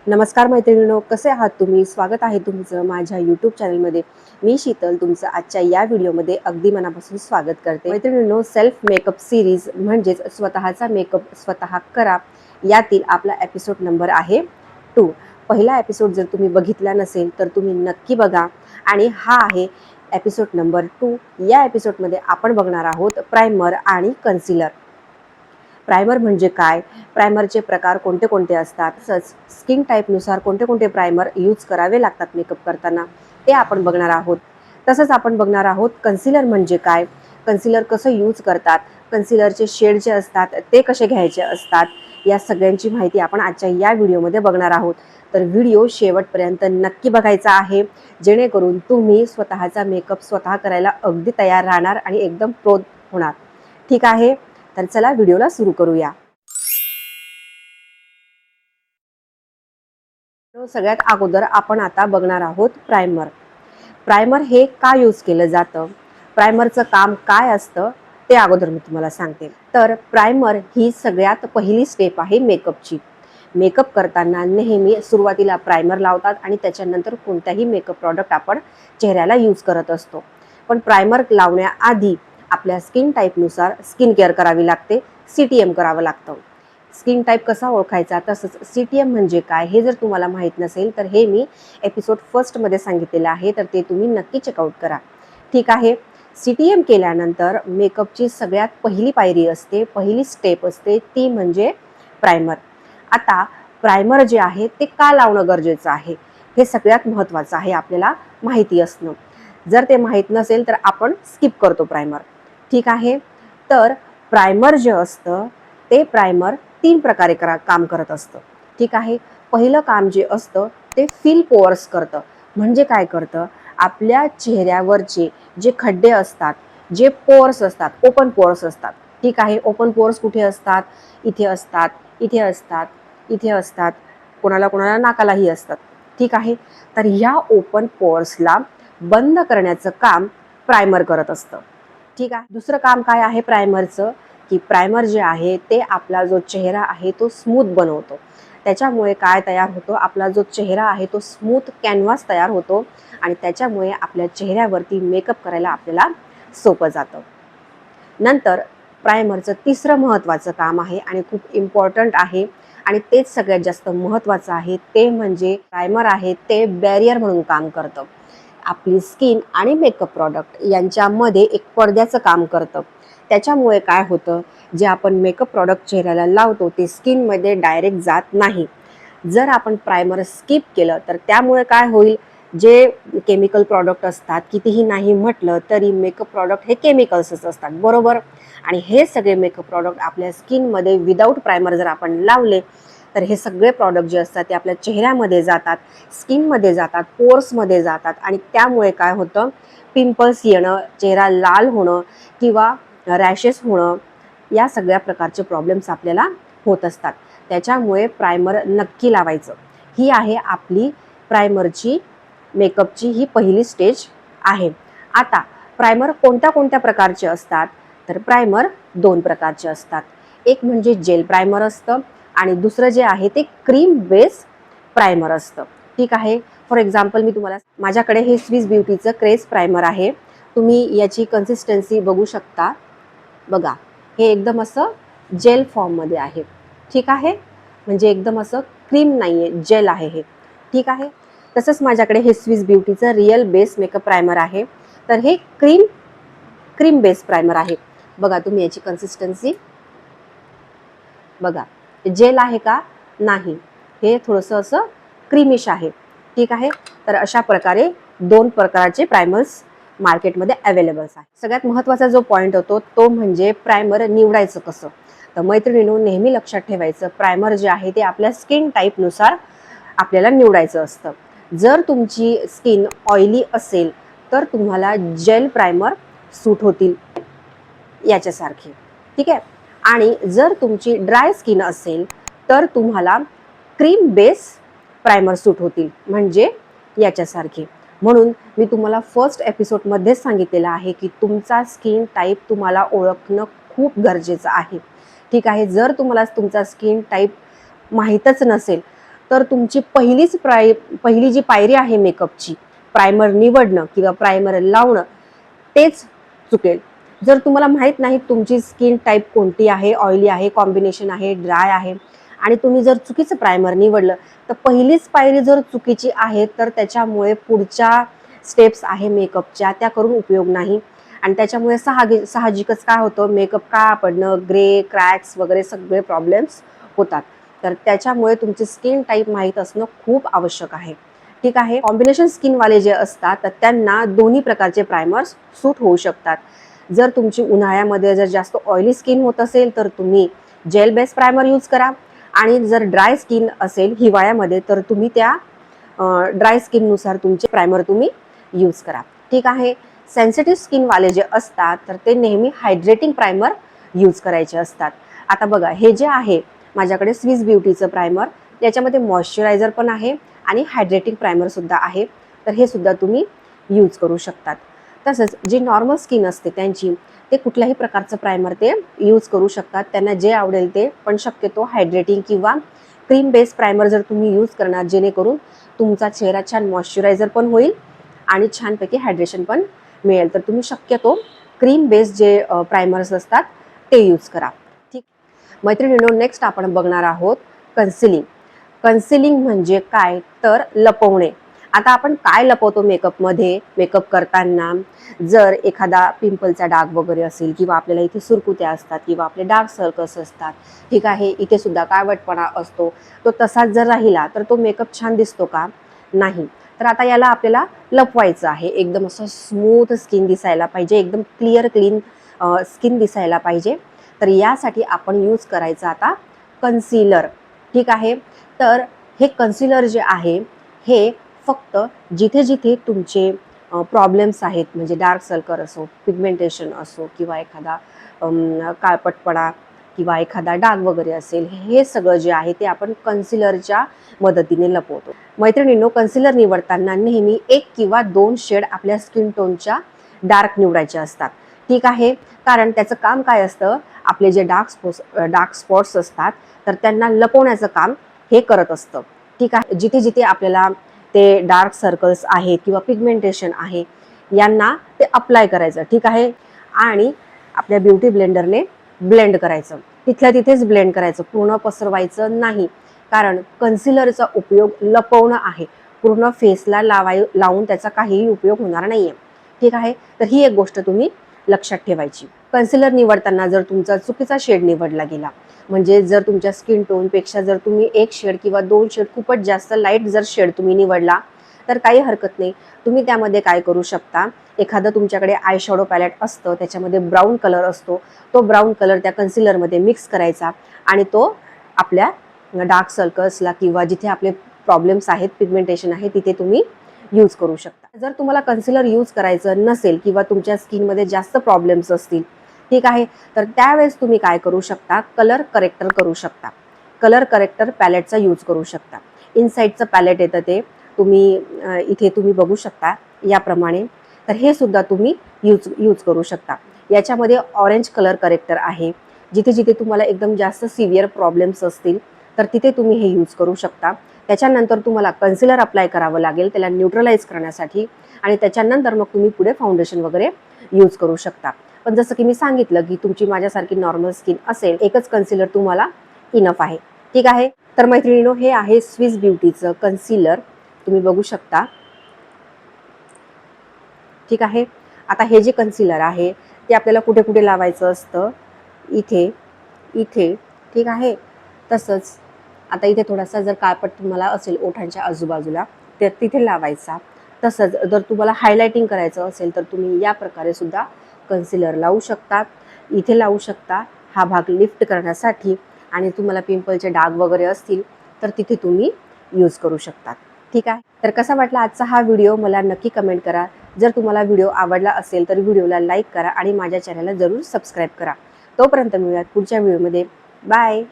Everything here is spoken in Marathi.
नमस्कार मैत्रिणींनो, कसे आहात तुम्ही? स्वागत आहे तुमचं माझ्या यूट्यूब चॅनलमध्ये. मी शीतल तुमचं आजच्या या व्हिडिओमध्ये अगदी मनापासून स्वागत करते. मैत्रिणींनो, सेल्फ मेकअप सिरीज म्हणजेच स्वतःचा मेकअप स्वतः करा यातील आपला एपिसोड नंबर आहे 2. पहिला एपिसोड जर तुम्ही बघितला नसेल तर तुम्ही नक्की बघा. आणि हा आहे एपिसोड नंबर 2. या एपिसोडमध्ये आपण बघणार आहोत प्रायमर आणि कन्सिलर. प्रायमर म्हणजे काय, प्रायमरचे प्रकार कोणते कोणते असतात, तसंच स्किन टाईपनुसार कोणते कोणते प्रायमर यूज करावे लागतात मेकअप करताना ते आपण बघणार आहोत. तसंच आपण बघणार आहोत कन्सिलर म्हणजे काय, कन्सिलर कसं यूज करतात, कन्सिलरचे शेड जे असतात ते कसे घ्यायचे असतात, या सगळ्यांची माहिती आपण आजच्या या व्हिडिओमध्ये बघणार आहोत. तर व्हिडिओ शेवटपर्यंत नक्की बघायचा आहे, जेणेकरून तुम्ही स्वतःचा मेकअप स्वतः करायला अगदी तयार राहणार आणि एकदम प्रो होणार. ठीक आहे, तर चला व्हिडिओला सुरू करूया. सगळ्यात अगोदर आपण आता बघणार आहोत प्रायमर. प्रायमर हे का यूज केलं जातं, प्रायमरचं काम काय असतं ते अगोदर मी तुम्हाला सांगते. तर प्रायमर ही सगळ्यात पहिली स्टेप आहे मेकअपची. मेकअप करताना नेहमी सुरुवातीला प्रायमर लावतात आणि त्याच्यानंतर कोणताही मेकअप प्रॉडक्ट आपण चेहऱ्याला यूज करत असतो. पण प्रायमर लावण्याआधी आपल्या स्किन टाईपनुसार स्किन केअर करावी लागते, CTM करावं लागतं. स्किन टाईप कसा ओळखायचा, तसंच CTM म्हणजे काय हे जर तुम्हाला माहीत नसेल तर हे मी एपिसोड फर्स्टमध्ये सांगितलेलं आहे, तर ते तुम्ही नक्की चेकआउट करा. ठीक आहे. CTM केल्यानंतर मेकअपची सगळ्यात पहिली पायरी असते, पहिली स्टेप असते, ती म्हणजे प्रायमर. आता प्रायमर जे आहे ते का लावणं गरजेचं आहे हे सगळ्यात महत्त्वाचं आहे आपल्याला माहिती असणं. जर ते माहीत नसेल तर आपण स्किप करतो प्रायमर. ठीक आहे. तर प्रायमर जे असतं ते प्रायमर 3 प्रकारे काम करत असतं. ठीक आहे. पहिलं काम जे असतं ते फिल पोअर्स करतं. म्हणजे काय करतं, आपल्या चेहऱ्यावरचे जे खड्डे असतात, जे पोअर्स असतात, ओपन पोअर्स असतात. ठीक आहे. ओपन पोअर्स कुठे असतात, इथे असतात, इथे असतात, इथे असतात, कोणाला कोणाला नाकालाही असतात. ठीक आहे. तर ह्या ओपन पोअर्सला बंद करण्याचं काम प्रायमर करत असतं. ठीक आहे. दुसरं काम काय आहे प्रायमरचं, की प्रायमर जे आहे ते आपला जो चेहरा आहे तो स्मूथ बनवतो. त्याच्यामुळे काय तयार होतो, आपला जो चेहरा आहे तो स्मूथ कॅनव्हास तयार होतो आणि त्याच्यामुळे आपल्या चेहऱ्यावरती मेकअप करायला आपल्याला सोपं जातं. नंतर प्रायमरचं तिसरं महत्त्वाचं काम आहे आणि खूप इम्पॉर्टंट आहे आणि तेच सगळ्यात जास्त महत्त्वाचं आहे, ते म्हणजे प्रायमर आहे ते बॅरियर म्हणून काम करतं. आपली स्किन आणि मेकअप प्रॉडक्ट यांच्यामध्ये एक पडद्याचं काम करतं. त्याच्यामुळे काय होतं, जे आपण मेकअप प्रॉडक्ट चेहऱ्याला लावतो ते स्किनमध्ये डायरेक्ट जात नाही. जर आपण प्रायमर स्किप केलं तर त्यामुळे काय होईल, जे केमिकल प्रॉडक्ट असतात, कितीही नाही म्हटलं तरी मेकअप प्रॉडक्ट हे केमिकल्सच असतात, बरोबर. आणि हे सगळे मेकअप प्रॉडक्ट आपल्या स्किनमध्ये विदाऊट प्रायमर जर आपण लावले तर हे सगळे प्रॉडक्ट जे असतात ते आपल्या चेहऱ्यामध्ये जातात, स्किनमध्ये जातात, पोर्समध्ये जातात आणि त्यामुळे काय होतं, पिंपल्स येणं, चेहरा लाल होणं किंवा रॅशेस होणं, या सगळ्या प्रकारचे प्रॉब्लेम्स आपल्याला होत असतात. त्याच्यामुळे प्रायमर नक्की लावायचं. ही आहे आपली प्रायमरची मेकअपची ही पहिली स्टेज आहे. आता प्रायमर कोणत्या कोणत्या प्रकारचे असतात, तर प्रायमर 2 प्रकारचे असतात. एक म्हणजे जेल प्रायमर असतं आणि दुसरं जे आहे ते क्रीम बेस प्रायमर असतं. ठीक आहे. फॉर एक्झाम्पल मी तुम्हाला, माझ्याकडे हे स्विस ब्युटीचं क्रेस प्रायमर आहे. तुम्ही याची कन्सिस्टन्सी बघू शकता. बघा, हे एकदम असं जेल फॉर्ममध्ये आहे. ठीक आहे. म्हणजे एकदम असं क्रीम नाही आहे, जेल आहे हे. ठीक आहे. तसंच माझ्याकडे हे स्विस ब्युटीचं रिअल बेस मेकअप प्रायमर आहे. तर हे क्रीम बेस प्रायमर आहे. बघा तुम्ही याची कन्सिस्टन्सी बघा, जेल आहे का, नाही, हे थोडंसं असं क्रीमिश आहे. ठीक आहे. तर अशा प्रकारे 2 प्रकारचे प्रायमर्स मार्केटमध्ये अवेलेबल्स आहे. सगळ्यात महत्त्वाचा जो पॉईंट होतो तो म्हणजे प्रायमर निवडायचं कसं. तर मैत्रिणींनो, नेहमी लक्षात ठेवायचं, प्रायमर जे आहे ते आपल्या स्किन टाईपनुसार आपल्याला निवडायचं असतं. जर तुमची स्किन ऑइली असेल तर तुम्हाला जेल प्रायमर सूट होतील याच्यासारखे. ठीक आहे. आणि जर तुमची ड्राय स्किन असेल तर तुम्हाला क्रीम बेस प्रायमर सूट होतील, म्हणजे याच्यासारखे. म्हणून मी तुम्हाला फर्स्ट एपिसोडमध्येच सांगितलेलं आहे की तुमचा स्किन टाईप तुम्हाला ओळखणं खूप गरजेचं आहे. ठीक आहे. जर तुम्हाला तुमचा स्किन टाईप माहीतच नसेल तर तुमची पहिली जी पायरी आहे मेकअपची, प्रायमर निवडणं किंवा प्रायमर लावणं, तेच चुकेल. जर तुम्हाला माहीत नाही तुमची स्किन टाईप कोणती आहे, ऑइली आहे, कॉम्बिनेशन आहे, ड्राय आहे, आणि तुम्ही जर चुकीचं प्रायमर निवडलं, तर पहिलीच पायरी जर चुकीची आहे, तर त्याच्यामुळे पुढच्या स्टेप्स आहे मेकअपच्या त्या करून उपयोग नाही. आणि त्याच्यामुळे साहजिकच काय होतं, मेकअप काळा पडणं, ग्रे, क्रॅक्स वगैरे सगळे प्रॉब्लेम्स होतात. तर त्याच्यामुळे तुमची स्किन टाईप माहीत असणं खूप आवश्यक आहे. ठीक आहे. कॉम्बिनेशन स्किनवाले जे असतात तर त्यांना दोन्ही प्रकारचे प्रायमर्स सूट होऊ शकतात. जर तुमची उन्हाळ्यामध्ये जर जास्त ऑइली स्किन होत असेल तर तुम्ही जेल बेस प्रायमर यूज करा, आणि जर ड्राय स्किन असेल हिवाळ्यामध्ये तर तुम्ही त्या ड्राय स्किननुसार तुमचे प्रायमर तुम्ही यूज करा. ठीक आहे. सेन्सिटिव्ह स्किनवाले जे असतात तर ते नेहमी हायड्रेटिंग प्रायमर यूज करायचे असतात. आता बघा, हे जे आहे माझ्याकडे स्विस ब्युटीचं प्रायमर, याच्यामध्ये मॉइश्चरायझर पण आहे आणि हायड्रेटिंग प्रायमर सुद्धा आहे. तर हे सुद्धा तुम्ही यूज करू शकतात. तसंच जी नॉर्मल स्किन असते त्यांची, ते कुठल्याही प्रकारचं प्रायमर ते यूज करू शकतात, त्यांना जे आवडेल ते. पण शक्यतो हायड्रेटिंग किंवा क्रीम बेस प्रायमर जर तुम्ही यूज करणार, जेणेकरून तुमचा चेहरा छान मॉइश्चरायझर पण होईल आणि छानपैकी हायड्रेशन पण मिळेल, तर तुम्ही शक्यतो क्रीम बेस जे प्रायमर्स असतात ते यूज करा. ठीक मैत्रिणींनो, नेक्स्ट आपण बघणार आहोत कन्सिलिंग. कन्सिलिंग म्हणजे काय, तर लपवणे. आता आपण काय लपवतो मेकअपमध्ये, मेकअप करताना? जर एखादा पिंपलचा डाग वगैरे असेल, किंवा आपल्याला इथे सुरकुत्या असतात, किंवा आपले डार्क सर्कल्स असतात, ठीक आहे, इथे सुद्धा काळवटपणा असतो, तो तसाच जर राहिला तर तो मेकअप छान दिसतो का? नाही. तर आता याला आपल्याला लपवायचं आहे. एकदम असं स्मूथ स्किन दिसायला पाहिजे, एकदम क्लिअर क्लीन स्किन दिसायला पाहिजे. तर यासाठी आपण यूज करायचं आता कन्सिलर. ठीक आहे. तर हे कन्सिलर जे आहे, हे फक्त जिथे जिथे तुमचे प्रॉब्लेम्स आहेत, म्हणजे डार्क सर्कल असो, पिगमेंटेशन असो, किंवा एखादा काळपटपणा किंवा एखादा डाग वगैरे असेल, हे सगळं जे आहे ते आपण कन्सिलरच्या मदतीने लपवतो. मैत्रिणींनो, कन्सिलर निवडताना नेहमी 1 किंवा 2 शेड आपल्या स्किन टोनच्या डार्क निवडायचे असतात. ठीक आहे. कारण त्याचं काम काय असतं, आपले जे डार्क स्पॉट्स असतात तर त्यांना लपवण्याचं काम हे करत असतं. ठीक आहे. जिथे जिथे आपल्याला ते डार्क सर्कल्स आहेत किंवा पिगमेंटेशन आहे, यांना ते अप्लाय करायचं. ठीक आहे. आणि आपल्या ब्युटी ब्लेंडरने ब्लेंड करायचं, तिथल्या तिथेच ब्लेंड करायचं, पूर्ण पसरवायचं नाही. कारण कन्सिलरचा उपयोग लपवणं आहे, पूर्ण फेसला लावून त्याचा काहीही उपयोग होणार नाहीये. ठीक आहे. तर ही एक गोष्ट तुम्ही लक्षात ठेवायची. कन्सिलर निवडताना जर तुमचा चुकीचा शेड निवडला गेला, म्हणजे जर तुमच्या स्किन टोनपेक्षा जर तुम्ही 1 शेड किंवा 2 शेड खूपच जास्त लाईट जर शेड तुम्ही निवडला, तर काही हरकत नाही. तुम्ही त्यामध्ये काय करू शकता, एखादं तुमच्याकडे आय शॅडो पॅलेट असतं, त्याच्यामध्ये ब्राऊन कलर असतो, तो ब्राऊन कलर त्या कन्सिलरमध्ये मिक्स करायचा, आणि तो आपल्या डार्क सर्कल्सला किंवा जिथे आपले प्रॉब्लेम्स आहेत, पिगमेंटेशन आहे, तिथे तुम्ही यूज करू शकता. जर तुम्हाला कन्सिलर यूज करायचं नसेल किंवा तुमच्या स्किनमध्ये जास्त प्रॉब्लेम्स असतील, ठीक आहे, तर त्यावेळेस तुम्ही काय करू शकता, कलर करेक्टर करू शकता. कलर करेक्टर पॅलेटचा यूज करू शकता. इनसाइडचं पॅलेट येतं, ते तुम्ही इथे तुम्ही बघू शकता याप्रमाणे. तर हे सुद्धा तुम्ही यूज करू शकता. याच्यामध्ये ऑरेंज कलर करेक्टर आहे. जिथे जिथे तुम्हाला एकदम जास्त सिव्हिअर प्रॉब्लेम्स असतील तर तिथे तुम्ही हे यूज करू शकता. त्याच्यानंतर तुम्हाला कन्सिलर अप्लाय करावं लागेल त्याला न्यूट्रलाइज करण्यासाठी, आणि त्याच्यानंतर मग तुम्ही पुढे फाउंडेशन वगैरे यूज करू शकता. पण जसं की मी सांगितलं की तुमची माझ्यासारखी नॉर्मल स्किन असेल, एकच कन्सिलर तुम्हाला इनफ आहे. ठीक आहे. तर मैत्रिणींनो, हे आहे स्विस ब्युटीचं कन्सिलर, तुम्ही बघू शकता. ठीक आहे. आता हे जे कन्सिलर आहे ते आपल्याला कुठे कुठे लावायचं असतं, इथे इथे. ठीक आहे. तसंच आता इथे थोडासा जर काळपट तुम्हाला असेल ओठांच्या आजूबाजूला, तर तिथे लावायचा. तसंच जर तुम्हाला हायलायटिंग करायचं असेल तर तुम्ही या प्रकारे सुद्धा कन्सिलर लावू शकता, इथे लावू शकता, हा भाग लिफ्ट करण्यासाठी. आणि तुम्हाला पिंपलचे डाग वगैरे असतील तर तिथे तुम्ही यूज करू शकता. ठीक आहे. तर कसा वाटला आजचा हा व्हिडिओ, मला नक्की कमेंट करा. जर तुम्हाला व्हिडिओ आवडला असेल तर व्हिडिओला लाईक करा आणि माझ्या चॅनलला जरूर सबस्क्राईब करा. तोपर्यंत मिळूयात पुढच्या व्हिडिओमध्ये. बाय.